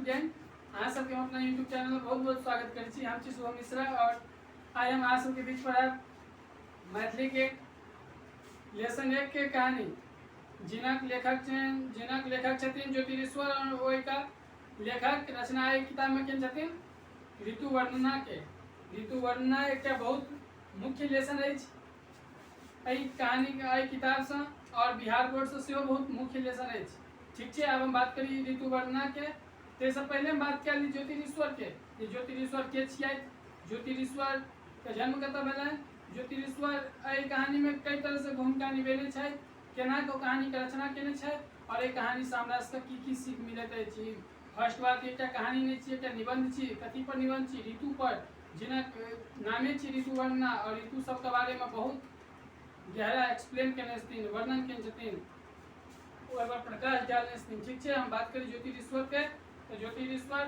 जैन अहाँ सबके हम अपना यूट्यूब चैनल में बहुत बहुत स्वागत करै छी। हम छी शुभम मिश्रा और आइ हम अहाँ सबके बीच पढ़ाएब मैथिली के लेसन 1 के कहानी। जिनक लेखक छथिन ज्योतिरीश्वर और ओहिका लेखक रचना एहि किताब में केने छथिन ऋतु वर्णना के। ऋतु वर्णना एकटा बहुत मुख्य लेसन अछि एहि कहानी के एहि किताब से और बिहार बोर्ड से सेहो बहुत मुख्य लेसन अछि। ठीक है, अब हम बात करी ऋतु वर्णना के। तो सब पहले हम बात कर ली ज्योतिरीश्वर के। ये ज्योतिरीश्वर के छियै। ज्योतिरीश्वर के जन्म कतऽ भेलै। ज्योतिरीश्वर एहि कहानी में कई तरह से भूमिका निभेने छै, केना को कहानी के रचना केने छै और एहि कहानी से हमरा सबके की सीख मिलत अछि। फर्स्ट बात एकटा कहानी नहीं छी, एकटा निबंध छी। कथी पर निबंध छी? ऋतु पर। जिनक नामे छी ऋतु वर्णना और ऋतु सब के बारे में बहुत गहरा एक्सप्लेन केने छथिन, वर्णन केने छथिन, ओहिपर प्रकाश डालने छथिन। ठीक है, हम बात करी ज्योतिरीश्वर के। तो ज्योतिरीश्वर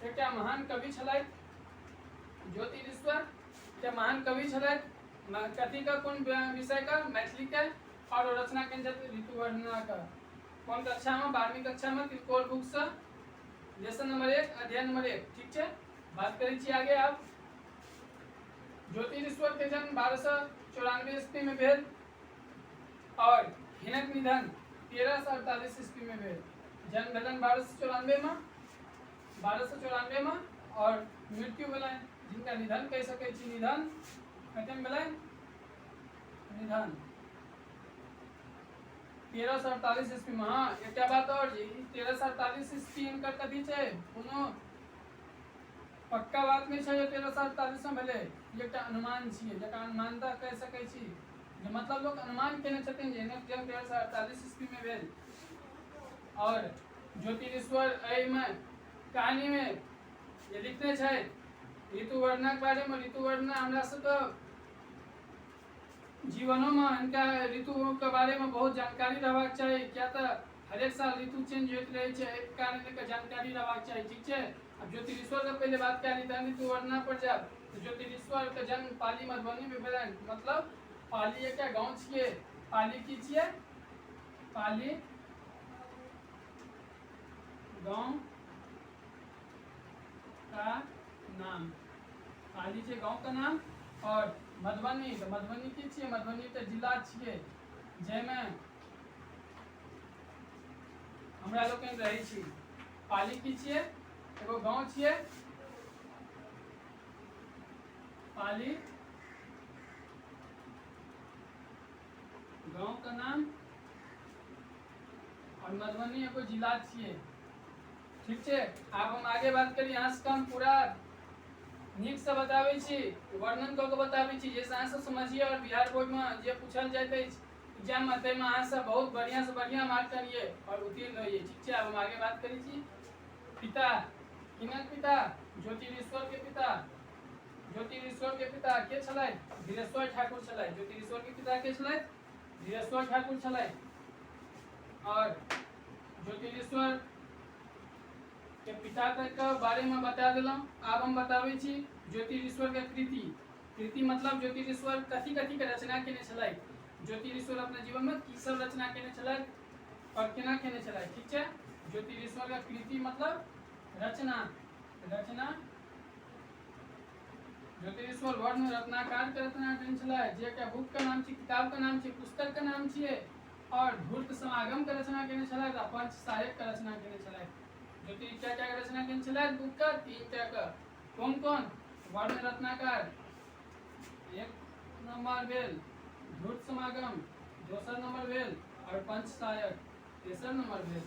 एक महान कवि छलथि। ज्योतिरीश्वर एक महान कवि छलथि। कथी का कौन विषय का? मैथिली के। और रचना केने छथिन ऋतु वर्णना का। कौन कक्षा में? 12वीं कक्षा में त्रिकोण बुक से लेसन नंबर 1 अध्याय नंबर 1। ठीक है, बात करी छी आगे। आप ज्योतिरीश्वर के जन्म 1294 ईस्वी में भेल और हिनक निधन 1348 ईस्वी में भेल। जन्म भेलन 1294 में और मृत्यु भेलन, जिनका निधन कह सकै छी, निधन कतेम भेलन? निधन 1348 ईस्वी में। हाँ, एकटा बात और जी, 1348 ईस्वी इनकर कथी छै? कोनो पक्का बात नहीं छै 1348 में भेलै। ये एकटा अनुमान छियै, जकरा अनुमानता कह सकै छी। मतलब लोग अनुमान केने छथिन जे हिनक जन्म 1348 ईस्वी में भेल। और ज्योतिरीश्वर में कहानी में ये लिखने छै ऋतु वर्णना के बारे में। ऋतु वर्णना हमरा सबके जीवनों में इनका ऋतु के बारे में बहुत जानकारी रहबाक चाहिए। क्या तो हर एक साल ऋतु चेंज होते रहे छै, एहि कारण एकर जानकारी रहबाक चाहिए। ठीक है, अब ज्योतिरीश्वर के पहले बात कर ली, तहन ऋतु वर्णना पर जाब। तो ज्योतिरीश्वर के जन्म पाली मधुबनी में भेलन। मतलब पाली एक गाँव छियै। पाली की छियै? पाली गांव का नाम। पाली छै गांव का नाम। और मधुबनी, तो मधुबनी की छियै? मधुबनी तो जिला छियै, जैमे हमरा लोग रहै छी। पाली की छियै? एगो गांव छियै पाली, गांव का नाम, और मधुबनी एगो जिला छियै। ठीक है, अब हम आगे बात करी। यहाँ से हम पूरा नीक से बताबै छी, वर्णन कऽ के बताबै छी, जैसे अहाँ सब समझिए। और बिहार बोर्ड में जे पूछल जाइत अछि एग्जाम में, ताहिमे अहाँ सब बहुत बढ़िया से बढ़िया मार्क करिए और उत्तीर्ण होइए। ठीक है, अब हम आगे बात करै छी। पिता, किनक पिता? ज्योतिरीश्वर के पिता। ज्योतिरीश्वर के पिता के छलथि? धीरेश्वर ठाकुर छलथि। ज्योतिरीश्वर के पिता के छलथि? धीरेश्वर ठाकुर छलथि। और ज्योतिरीश्वर के पिता के बारे में बता दिलौं। आब हम बताबै छी ज्योतिरीश्वर के कृति। कृति मतलब ज्योतिरीश्वर कथी कथी के रचना केने छलथि। ज्योतिरीश्वर अपने जीवन में की सब रचना केने छलथि और केना केने छलथि। ठीक है, ज्योतिरीश्वर का कृति मतलब रचना। रचना ज्योतिरीश्वर वर्ण रत्नाकर के रचना केने छलथि, जे बुक का नाम छी, किताब का नाम छी, पुस्तक का नाम छियै। और धूर्त समागम के रचना केने छलथि आ पंच सहायक के रचना केने छलथि। ज्योतिरी क्या क्या रचना केने छलथि? बुक का 3टा का। कौन कौन? वर्ण रत्नाकर एक नंबर भेल, धूर्त समागम दोसर नंबर भेल, और पंच सहायक तेसर नंबर भेल।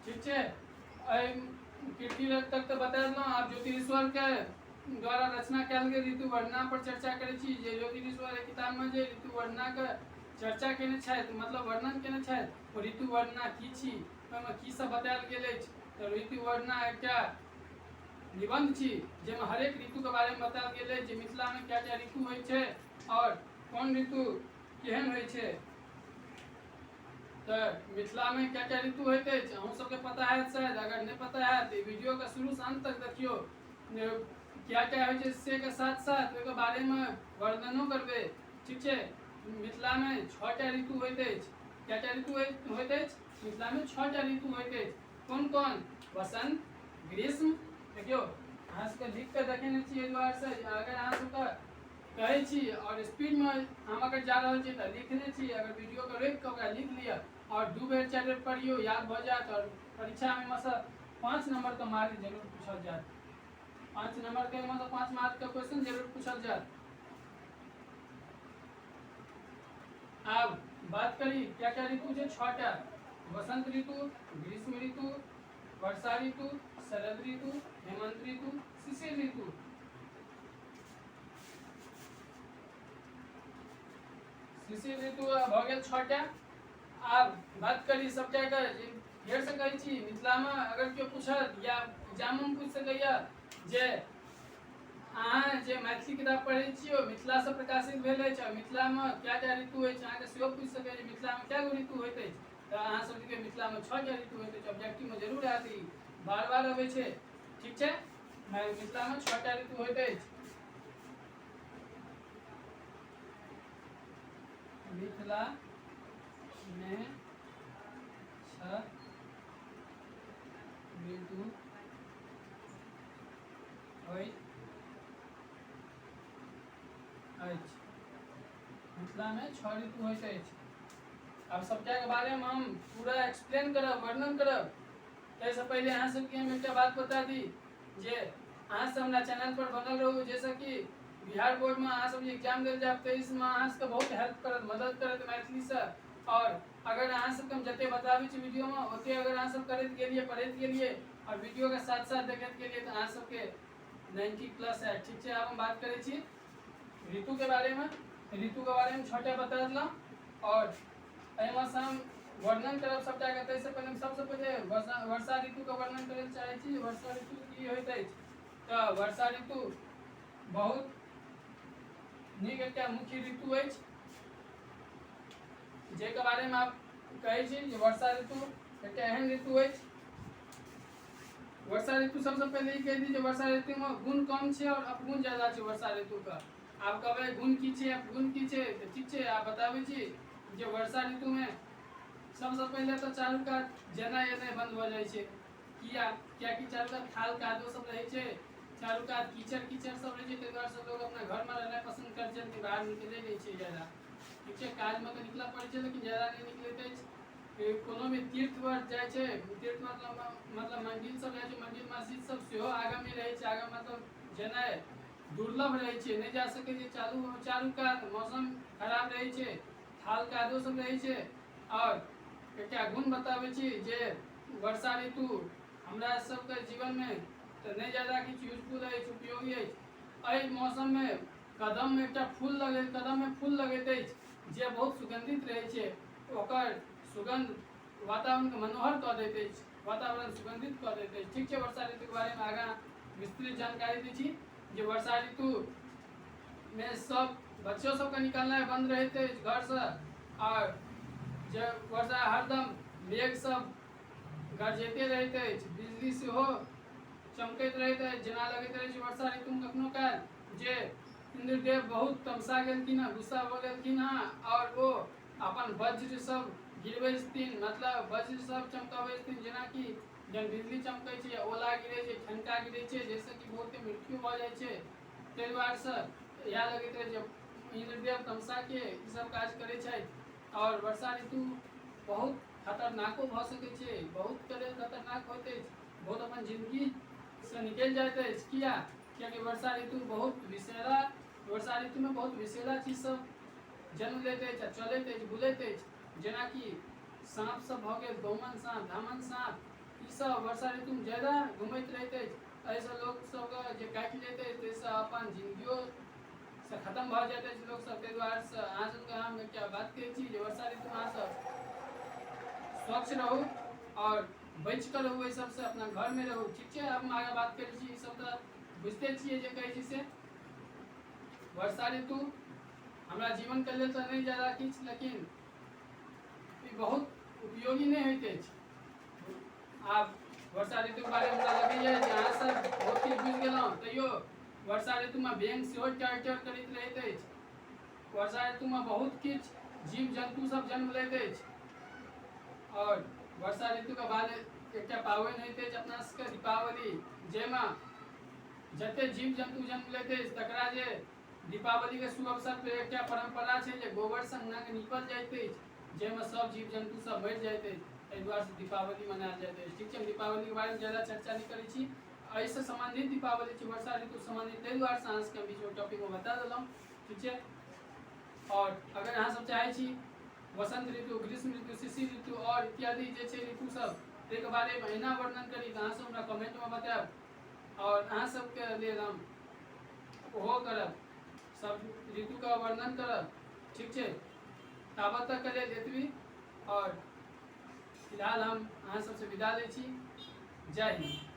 ठीक है, कृति तक तो बता देलौं। आप ज्योतिरीश्वर के द्वारा रचना कयल गेल ऋतु वर्णना पर चर्चा करै छी। जे ज्योतिरीश्वर किताब में जे ऋतु वर्णना के चर्चा केने छथि, मतलब वर्णन केने छथि, ओ ऋतु वर्णना की छी, ओहिमे की सब बतायल गेल अछि। तो ऋतु वर्णना एकटा निबंध छी, जेमे हरेक ऋतु के बारे में बतायल गेल अछि, जे मिथिला में क्या क्या ऋतु होइ छै और कौन ऋतु केहन होइ छै। तो मिथिला में क्या क्या ऋतु होते हैं अहूँ सबके पता है शायद। अगर नहीं पता है तो वीडियो का शुरू से अंत तक देखियो। क्या क्या हो से के साथ साथ के बारे में वर्णनो करबे। ठीक है, मिथिला में 6टा ऋतु होते हैं। क्या क्या ऋतु होते हैं? मिथिला में 6टा ऋतु होते हैं। कौन कौन वसंत ग्रीष्म देखियो अहाँ सबके लिख के देखेने छियै द्वार से अगर अहाँ सबके कहै छी और स्पीड में हम अगर जा रहल छी तऽ लिखने छी अगर वीडियो के रोकि के ओकरा लिख लिअ और 2 बेर 4 बेर पढ़ियो याद भ जात और परीक्षा में से 5 नंबर के मार्क जरूर पूछल जात 5 नंबर के में से 5 मार्क का क्वेश्चन जरूर पूछल जात। अब बात करी क्या क्या ऋतु है 6टा वसंत ऋतु ग्रीष्म ऋतु वर्षा ऋतु शरद ऋतु हेमंत ऋतु शिशिर ऋतु। शिशिर ऋतु भ गेल 6टा। आब बात करी सबटा के ढेर से कहै छी मिथिला में अगर केओ पूछत या एग्जाम में पूछ सकैया जे अहाँ जे मैथिली किताब पढ़ै छियो मिथिला से प्रकाशित भेल अछि मिथिला में क्या क्या ऋतु अछि अहाँ के सेहो पूछ सकै मिथिला में क्या गो ऋतु होइत अछि तऽ अहाँ सब के मिथिला में 6 टा ऋतु होइत अछि ऑब्जेक्टिव में जरूर आयत ई बार बार अबै छै ठीक छै मिथिला में 6 टा ऋतु होइत अछि। मिथिला में 6 ऋतु होइत अछि मिथिला में 6 ऋतु होइत अछि। अब सबटा के बारे में हम पूरा एक्सप्लेन करब वर्णन करब ताहिसँ पहले अहाँ सबके हम एकटा बात बता दी जे अहाँ सब हमरा चैनल पर बनल रहू जैसे कि बिहार बोर्ड में अहाँ सब एग्जाम देल जाब तऽ इसमें अहाँ सबके बहुत हेल्प करत मदद करत मैथिली से और अगर अहाँ सबके हम जते बताबै छी वीडियो में ओते अगर अहाँ सब करैत गेलिए पढ़ैत गेलिए और वीडियो के साथ साथ देखैत गेलिए तऽ अहाँ सबके 90+ है ठीक छै। अब हम बात करै छी ऋतु के बारे में 6टा बता देलहुँ और एहिमे से हम वर्णन करब सबटा के ताहिसँ पहले सबसे पहले वर्षा ऋतु के वर्णन करय चाहै छी वर्षा ऋतु की होइत अछि तऽ वर्षा ऋतु बहुत नीक एकटा मुख्य ऋतु अछि जेके बारे में आप कहै छी जे वर्षा ऋतु एकटा एहन ऋतु अछि वर्षा ऋतु सबसे पहले ई कह दी जे वर्षा ऋतु में गुण कम छै और अपगुण ज्यादा छै वर्षा ऋतु का। आप कहबै गुण की छै अपगुण की छै तऽ ठीक छै आप बताबै छी जे वर्षा ऋतु में सबसे पहले तो चारू कात जेनाइ एनाइ बंद हो जाइ छै कियाकि चारू कात खाल कादो सब रहै छै चारू कात कीचड़ सब रहै छै ताहि दुआरे से लोग अपना घर में रहना पसंद करै छै बाहर निकलै नहीं छै ज्यादा ठीक छै काज में तो निकला पड़ै छै लेकिन ज्यादा नहीं निकलैत अछि कोनो भी तीर्थ पर जाइ छै तीर्थ मतलब मंदिर सब जाइ छै मंदिर मस्जिद सब सेहो आगा में रहै छै आगा मतलब जेनाइ दुर्लभ रहै छै नहीं जा सकै छै चारू कात मौसम खराब रहै छै थाल कादो सब रहै छै। और एकटा गुण बताबै छी जे वर्षा ऋतु हमरा सबके जीवन में तऽ नहीं ज्यादा किछु यूजफुल अछि उपयोगी अछि एहि मौसम में कदम में एकटा फूल लगैत अछि जे बहुत सुगंधित रहै छै ओकर सुगंध वातावरण के मनोहर कऽ दैत अछि वातावरण सुगंधित कऽ दैत अछि ठीक छै। वर्षा ऋतु के बारे में आगाँ विस्तृत जानकारी दै छी जे वर्षा ऋतु में सब बच्चों सबके निकलनाइ बंद रहते घर से और जब वर्षा हरदम मेघ सब गरजते रहते बिजली सेहो चमकैत रहैत अछि जेना लगैत रहै छै वर्षा ऋतु में कखनो काल जे इंद्रदेव बहुत तमसा गेलखिन हँ गुस्सा भऽ गेलखिन हँ और वो अपन वज्र सब गिरबै छथिन मतलब वज्र सब चमकाबै छथिन जेनाकि जब बिजली चमकै छै ओला गिरै छै ठनका गिरै छै जैसे कि बहुत के मृत्यु भऽ जाइ छै ताहि दुआरे से इएह लगैत रहै छै इंद्रदेव तमसा के ई सब काज करै छथि और वर्षा ऋतु बहुत खतरनाको भऽ सकै छै बहुत खतरनाक होइत अछि बहुत अपन जिंदगी से निकलि जाइत अछि कियाकि वर्षा ऋतु बहुत विषैला वर्षा ऋतु में बहुत विषैला चीज सब जन्म लैत अछि चलैत अछि बुलैत अछि जेनाकि साँप सब भऽ गेल गौमन साँप धामन साँप ई सब वर्षा ऋतु में ज्यादा घूमैत रहैत अछि एहिसँ लोक सबके जे काटि लैत अछि ताहिसँ अपन जिंदगियो से खत्म भऽ जाइत अछि लोक सब ताहि दुआरे से अहाँ सबके हम एकटा बात कहै छी जे वर्षा ऋतु में अहाँ सब स्वच्छ रहू और बचि कऽ रहू एहि सबसे अपना घर में रहू ठीक छै। अब हम आगे बात करै छी ई सब तऽ बुझते छियै जे कहै छी से वर्षा ऋतु हमरा जीवन के लेल तऽ नहीं ज्यादा किछु लेकिन ई बहुत उपयोगी नहीं होइत अछि। आब वर्षा ऋतु के बारे में हमरा लगैए जे अहाँ सब बहुत किछु बुझि गेलहुँ तैयो वर्षा ऋतु में बैंग सेहो टर करैत रहैत अछि वर्षा ऋतु में बहुत किछु जीव जंतु सब जन्म लैत अछि और वर्षा ऋतु के बाद एकटा पाबनि होइत अछि अपना सबके दीपावली, जाहिमे जते जीव जंतु जन्म लैत अछि तकरा जे दीपावली के शुभ अवसर पर एकटा परंपरा छै जे गोबर सँ अंगना के नीपल जाइत अछि, जाहिमे सब जीव जंतु सब मरि जाइत अछि, एहि दुआरे से दीपावली मनायल जाइत अछि। ठीक छै, हम दीपावली के बारे में ज्यादा चर्चा नहीं करै छी, एहिसँ संबंधित दीपावली छै वर्षा ऋतु संबंधित, ताहि दुआरे से अहाँ सबके बीच में टॉपिक में बता देलहुँ। ठीक छै, और अगर अहाँ सब चाहै छी वसंत ऋतु, ग्रीष्म ऋतु, शिशिर ऋतु और इत्यादि जे छै ऋतु सब के बारे में एना वर्णन करी तऽ अहाँ सब हमरा कमेंट में बतायब, और अहाँ सबके लेल हम ओहो करब, सब ऋतु का वर्णन करब। ठीक छै, ताबत तक के लेल एतबी, और फिलहाल हम अहाँ सबसे विदा लै छी। जय हिंद।